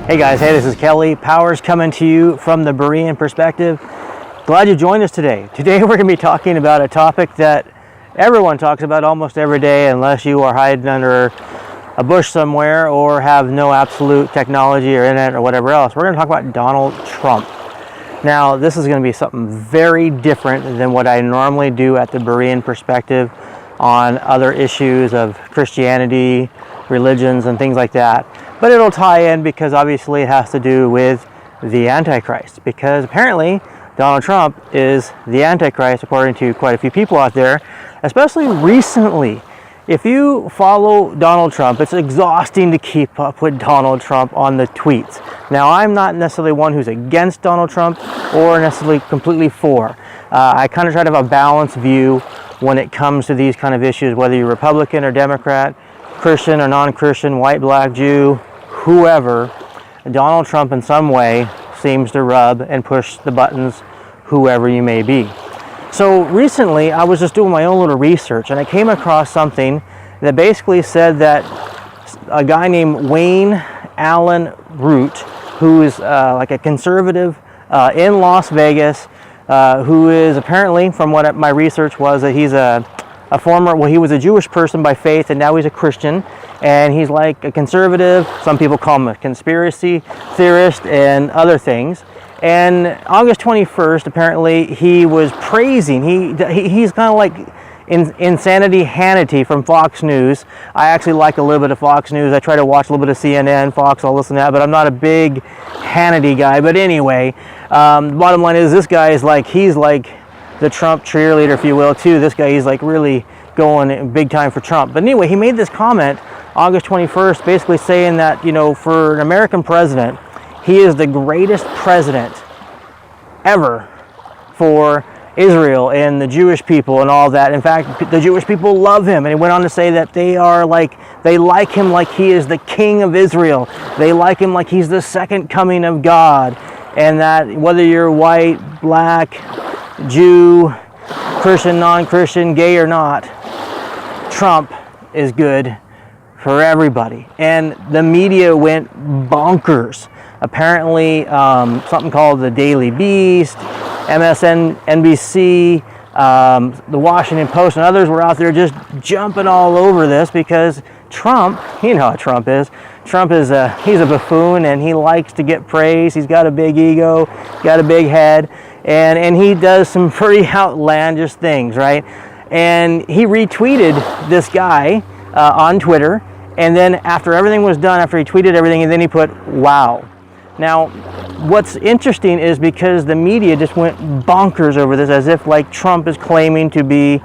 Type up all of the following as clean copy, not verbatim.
Hey guys, hey, this is Kelly Powers coming to you from the Berean perspective. Glad you joined us today. Today we're going to be talking about a topic that everyone talks about almost every day unless you are hiding under a bush somewhere or have no absolute technology or internet or whatever else. We're going to talk about Donald Trump. Now, this is going to be something very different than what I normally do at the Berean perspective on other issues of Christianity, religions, and things like that. But it'll tie in because obviously it has to do with the Antichrist, because apparently Donald Trump is the Antichrist according to quite a few people out there, especially recently. If you follow Donald Trump, it's exhausting to keep up with Donald Trump on the tweets. Now, I'm not necessarily one who's against Donald Trump or necessarily completely for. I kind of try to have a balanced view when it comes to these kind of issues, whether you're Republican or Democrat, Christian or non-Christian, white, black, Jew, whoever. Donald Trump in some way seems to rub and push the buttons, whoever you may be. So recently I was just doing my own little research and I came across something that basically said that a guy named Wayne Allen Root, who is like a conservative in Las Vegas, who is apparently, from what my research was, that he's a former, well, he was a Jewish person by faith and now he's a Christian, and he's like a conservative. Some people call him a conspiracy theorist and other things. And August 21st, apparently, he was praising, he's kind of like Insanity Hannity from Fox News. I actually like a little bit of Fox News. I try to watch a little bit of CNN, Fox, I'll listen to that, but I'm not a big Hannity guy. But anyway, the bottom line is this guy is like, he's like the Trump cheerleader, if you will, too. This guy, he's like really going big time for Trump. But anyway, he made this comment August 21st, basically saying that, you know, for an American president, he is the greatest president ever for Israel and the Jewish people and all that. In fact, the Jewish people love him. And he went on to say that they like him like he is the king of Israel. They like him like he's the second coming of God. And that whether you're white, black, Jew, Christian, non-Christian, gay or not, Trump is good for everybody. And the media went bonkers. Apparently, something called the Daily Beast, MSNBC, the Washington Post, and others were out there just jumping all over this because Trump, you know how Trump is. Trump is he's a buffoon and he likes to get praise. He's got a big ego, got a big head, and he does some pretty outlandish things, right? And he retweeted this guy on Twitter, and then after everything was done, after he tweeted everything, and then he put, wow. Now, what's interesting is because the media just went bonkers over this as if like Trump is claiming to be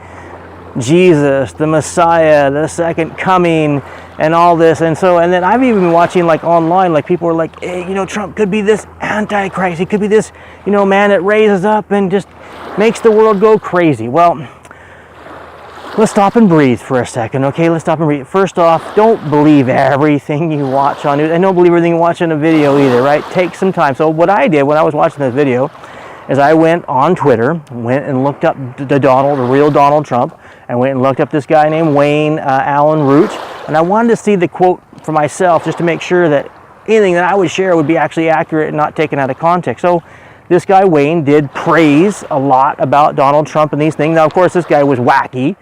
Jesus, the Messiah, the second coming, and all this. And then I've even been watching like online, like people are like, hey, you know, Trump could be this Antichrist. He could be this, you know, man that raises up and just makes the world go crazy. Well, let's stop and breathe for a second, okay? Let's stop and breathe. First off, don't believe everything you watch on news, and don't believe everything you watch in a video either, right? Take some time. So what I did when I was watching this video is I went on Twitter, went and looked up the real Donald Trump, and went and looked up this guy named Wayne Allen Root, and I wanted to see the quote for myself just to make sure that anything that I would share would be actually accurate and not taken out of context. So this guy Wayne did praise a lot about Donald Trump and these things. Now, of course, this guy was wacky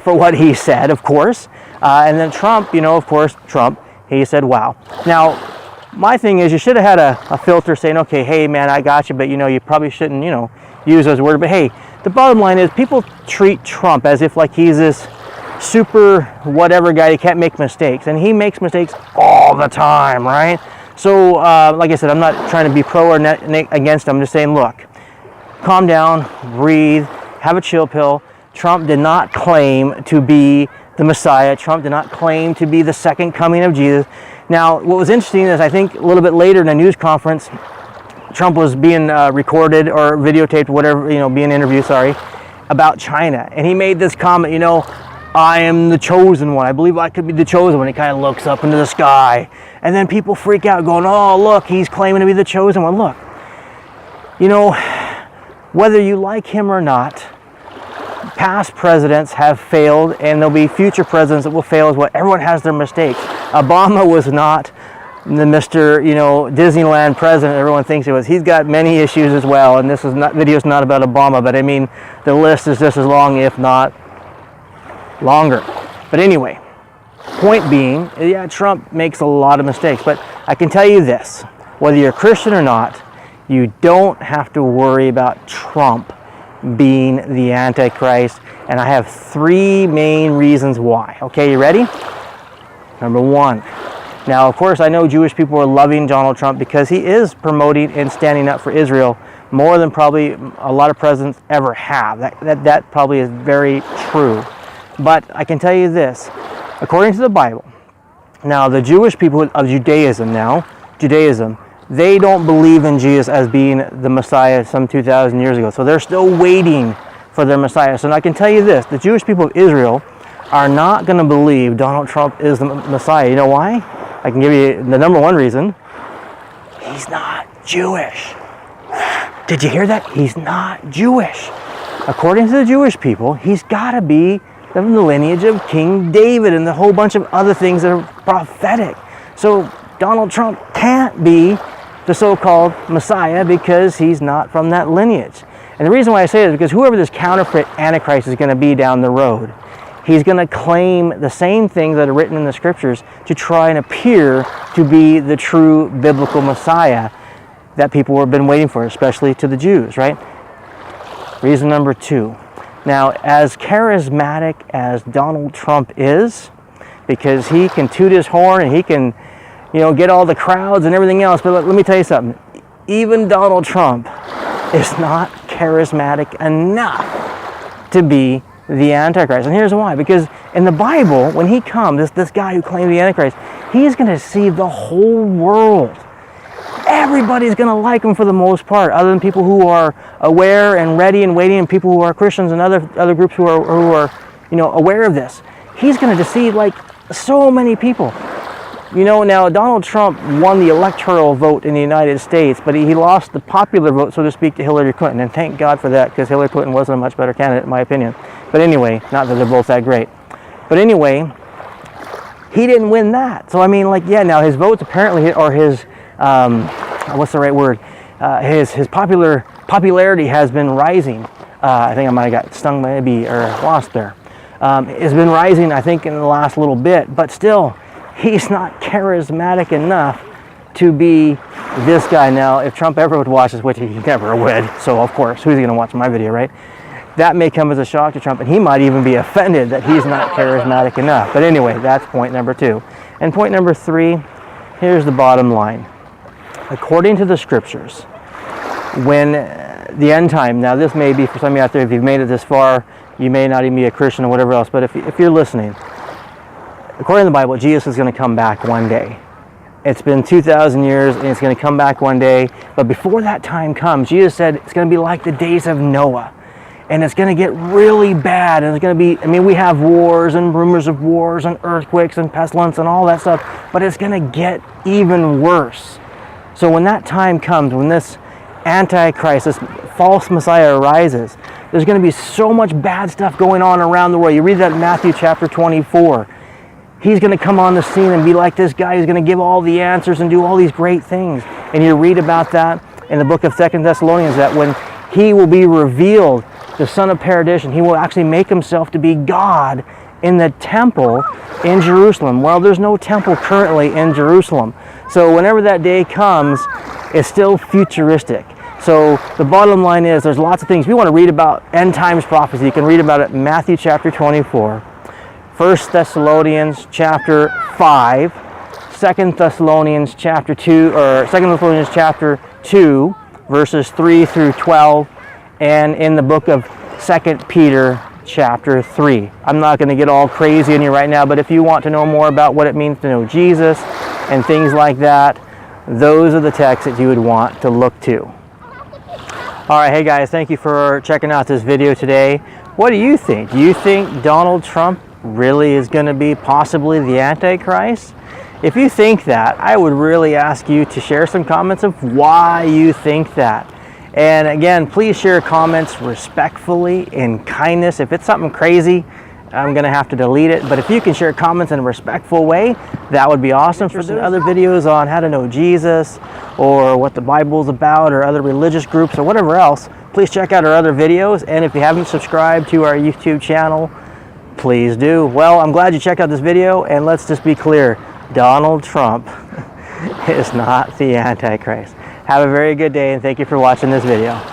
for what he said, of course. And then Trump, you know, of course, Trump, he said, wow. Now, my thing is you should have had a filter saying, okay, hey, man, I got you, but, you know, you probably shouldn't, you know, use those words. But, hey, the bottom line is people treat Trump as if like he's this super whatever guy. He can't make mistakes. And he makes mistakes all the time, right? So, like I said, I'm not trying to be pro or against him. I'm just saying, look, calm down, breathe, have a chill pill. Trump did not claim to be the Messiah. Trump did not claim to be the second coming of Jesus. Now, what was interesting is I think a little bit later in a news conference, Trump was being recorded or videotaped, whatever, you know, being interviewed, about China. And he made this comment, you know, I am the chosen one. I believe I could be the chosen one. He kind of looks up into the sky. And then people freak out going, oh, look, he's claiming to be the chosen one. Look, you know, whether you like him or not, past presidents have failed, and there'll be future presidents that will fail as well. Everyone has their mistakes. Obama was not the Mr. Disneyland president everyone thinks it was. He's got many issues as well, and this video is not about Obama, but I mean, the list is just as long, if not longer. But anyway, point being, yeah, Trump makes a lot of mistakes, but I can tell you this, whether you're a Christian or not, you don't have to worry about Trump being the Antichrist, and I have 3 main reasons why. Okay, you ready? Number 1. Now, of course, I know Jewish people are loving Donald Trump because he is promoting and standing up for Israel more than probably a lot of presidents ever have. That probably is very true. But I can tell you this, according to the Bible, now the Jewish people of Judaism, they don't believe in Jesus as being the Messiah some 2,000 years ago. So they're still waiting for their Messiah. So I can tell you this, the Jewish people of Israel are not going to believe Donald Trump is the Messiah. You know why? I can give you the number 1 reason. He's not Jewish. Did you hear that? He's not Jewish. According to the Jewish people, he's got to be from the lineage of King David and a whole bunch of other things that are prophetic. So Donald Trump can't be the so-called Messiah because he's not from that lineage. And the reason why I say it is because whoever this counterfeit Antichrist is going to be down the road, he's going to claim the same things that are written in the scriptures to try and appear to be the true biblical Messiah that people have been waiting for, especially to the Jews, right? Reason number 2. Now, as charismatic as Donald Trump is, because he can toot his horn and he can, get all the crowds and everything else, but let me tell you something. Even Donald Trump is not charismatic enough to be the Antichrist. And here's why. Because in the Bible, when he comes, this guy who claimed the Antichrist, he's going to deceive the whole world. Everybody's going to like him for the most part, other than people who are aware and ready and waiting, and people who are Christians and other groups who are aware of this. He's going to deceive like so many people. Now Donald Trump won the electoral vote in the United States, but he lost the popular vote, so to speak, to Hillary Clinton. And thank God for that, because Hillary Clinton wasn't a much better candidate, in my opinion. But anyway, not that they're both that great. But anyway, he didn't win that. So I mean, now his votes apparently, or his, what's the right word? His popularity has been rising. I think I might have got stung by a bee or lost there. It's been rising, I think, in the last little bit, but still, he's not charismatic enough to be this guy. Now, if Trump ever would watch this, which he never would, so of course, who's going to watch my video, right? That may come as a shock to Trump, and he might even be offended that he's not charismatic enough. But anyway, that's point number 2. And point number 3, here's the bottom line. According to the scriptures, when the end time, now this may be for some of you out there, if you've made it this far, you may not even be a Christian or whatever else, but if you're listening, according to the Bible, Jesus is going to come back one day. It's been 2,000 years, and it's going to come back one day. But before that time comes, Jesus said it's going to be like the days of Noah. And it's going to get really bad. And it's going to be, we have wars and rumors of wars and earthquakes and pestilence and all that stuff. But it's going to get even worse. So when that time comes, when this Antichrist, this false Messiah arises, there's going to be so much bad stuff going on around the world. You read that in Matthew chapter 24. He's going to come on the scene and be like this guy who's going to give all the answers and do all these great things. And you read about that in the book of 2 Thessalonians, that when he will be revealed, the son of perdition, he will actually make himself to be God in the temple in Jerusalem. Well, there's no temple currently in Jerusalem. So whenever that day comes, it's still futuristic. So the bottom line is there's lots of things. If you want to read about end times prophecy, you can read about it in Matthew chapter 24. 1 Thessalonians chapter 5, 2 Thessalonians chapter 2, or 2 Thessalonians chapter 2, verses 3 through 12, and in the book of 2 Peter chapter 3. I'm not going to get all crazy on you right now, but if you want to know more about what it means to know Jesus and things like that, those are the texts that you would want to look to. All right, hey guys, thank you for checking out this video today. What do you think? Do you think Donald Trump really is going to be possibly the Antichrist? If you think that, I would really ask you to share some comments of why you think that. And again, please share comments respectfully, in kindness. If it's something crazy, I'm going to have to delete it. But if you can share comments in a respectful way, that would be awesome. For some other videos on how to know Jesus or what the Bible's about or other religious groups or whatever else, please check out our other videos. And if you haven't subscribed to our YouTube channel, please do. Well, I'm glad you checked out this video, and let's just be clear. Donald Trump is not the Antichrist. Have a very good day, and thank you for watching this video.